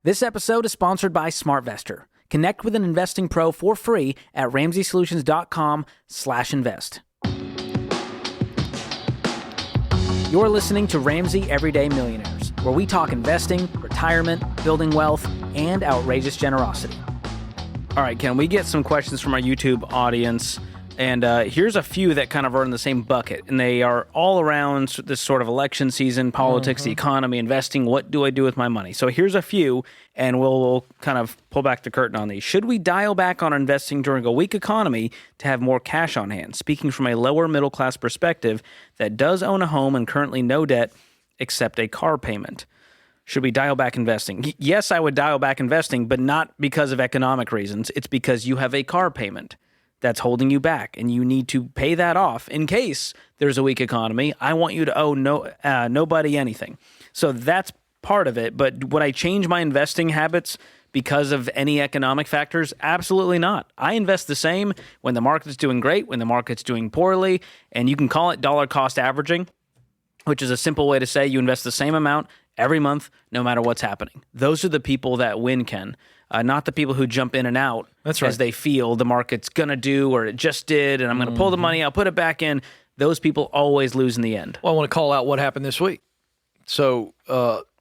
This episode is sponsored by SmartVestor. Connect with an investing pro for free at RamseySolutions.com/invest. You're listening to Ramsey Everyday Millionaires, where we talk investing, retirement, building wealth, and outrageous generosity. All right, Ken, we get some questions from our YouTube audience, and here's a few that kind of are in the same bucket, and they are all around this sort of election season, politics, the economy, investing. What do I do with my money? So here's a few, and we'll kind of pull back the curtain on these. Should we dial back on investing during a weak economy to have more cash on hand? Speaking from a lower middle class perspective that does own a home and currently no debt except a car payment. Should we dial back investing? Yes, I would dial back investing, but not because of economic reasons. It's because you have a car payment that's holding you back, and you need to pay that off in case there's a weak economy. I want you to owe nobody anything. So that's part of it. But would I change my investing habits because of any economic factors? Absolutely not. I invest the same when the market's doing great, when the market's doing poorly, and you can call it dollar cost averaging, which is a simple way to say you invest the same amount every month, no matter what's happening. Those are the people that win, Ken, not the people who jump in and out as they feel the market's going to do or it just did, and I'm going to pull the money, I'll put it back in. Those people always lose in the end. Well, I want to call out what happened this week. So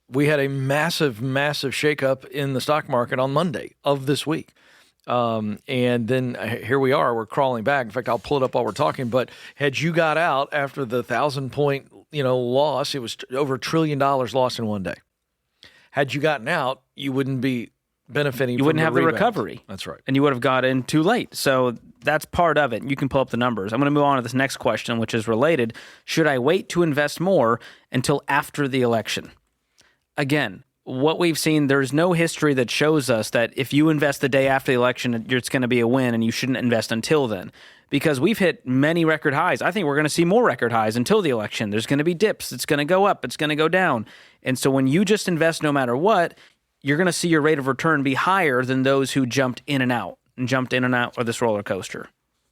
we had a massive shakeup in the stock market on Monday of this week. And then here we are, we're crawling back. In fact, I'll pull it up while we're talking. But had you got out after the 1,000-point loss, it was over $1 trillion lost in one day. Had you gotten out, you wouldn't be benefiting. You wouldn't have the rebound. recovery. That's right. And you would have got in too late. So that's part of it. You can pull up the numbers. I'm going to move on to this next question, which is related. Should I wait to invest more until after the election? Again, what we've seen, there's no history that shows us that if you invest the day after the election, it's going to be a win and you shouldn't invest until then. Because we've hit many record highs. I think we're going to see more record highs until the election. There's going to be dips. It's going to go up. It's going to go down. And so when you just invest no matter what, you're going to see your rate of return be higher than those who jumped in and out of this roller coaster.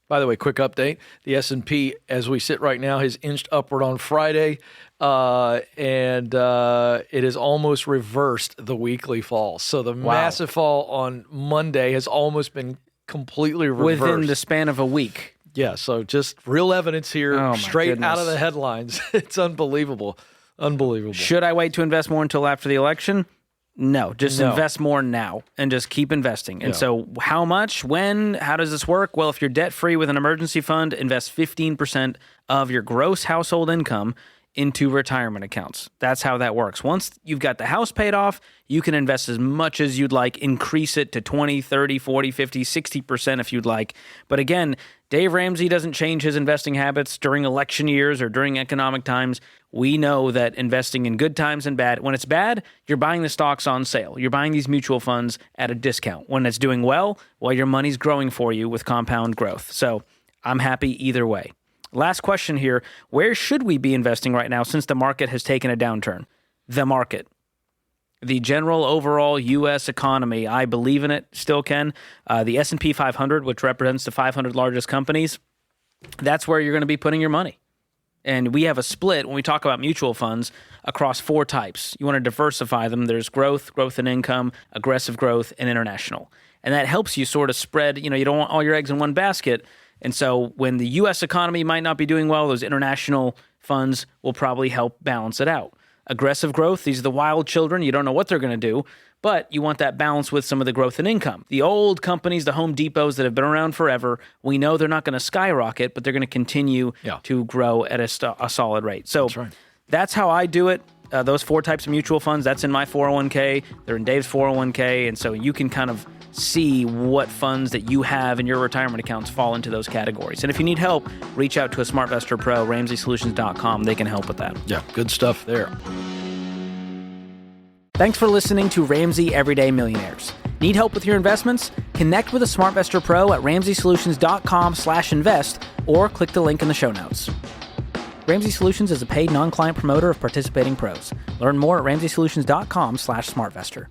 By the way, quick update. The S&P, as we sit right now, has inched upward on Friday, and it has almost reversed the weekly fall. So the massive fall on Monday has almost been completely reversed. Within the span of a week. Yeah, so just real evidence here, straight out of the headlines. It's unbelievable. Unbelievable. Should I wait to invest more until after the election? No, invest more now and just keep investing. And so how much, when, how does this work? Well, if you're debt-free with an emergency fund, invest 15% of your gross household income into retirement accounts. That's how that works. Once you've got the house paid off, you can invest as much as you'd like, increase it to 20, 30, 40, 50, 60% if you'd like. But again, Dave Ramsey doesn't change his investing habits during election years or during economic times. We know that investing in good times and bad, when it's bad, you're buying the stocks on sale. You're buying these mutual funds at a discount. When it's doing well, your money's growing for you with compound growth. So I'm happy either way. Last question here. Where should we be investing right now since the market has taken a downturn? The market. The general overall U.S. economy, I believe in it, still can. The S&P 500, which represents the 500 largest companies, that's where you're going to be putting your money. And we have a split when we talk about mutual funds across 4 types. You want to diversify them. There's growth in income, aggressive growth, and international. And that helps you sort of spread, you don't want all your eggs in one basket. And so when the U.S. economy might not be doing well, those international funds will probably help balance it out. Aggressive growth, these are the wild children. You don't know what they're going to do, but you want that balance with some of the growth in income. The old companies, the Home Depots that have been around forever, we know they're not going to skyrocket, but they're going to continue to grow at a solid rate. So that's how I do it. Those 4 types of mutual funds, that's in my 401k. They're in Dave's 401k. And so you can kind of see what funds that you have in your retirement accounts fall into those categories. And if you need help, reach out to a SmartVestor Pro, RamseySolutions.com. They can help with that. Yeah, good stuff there. Thanks for listening to Ramsey Everyday Millionaires. Need help with your investments? Connect with a SmartVestor Pro at RamseySolutions.com/invest or click the link in the show notes. Ramsey Solutions is a paid non-client promoter of participating pros. Learn more at RamseySolutions.com/SmartVestor.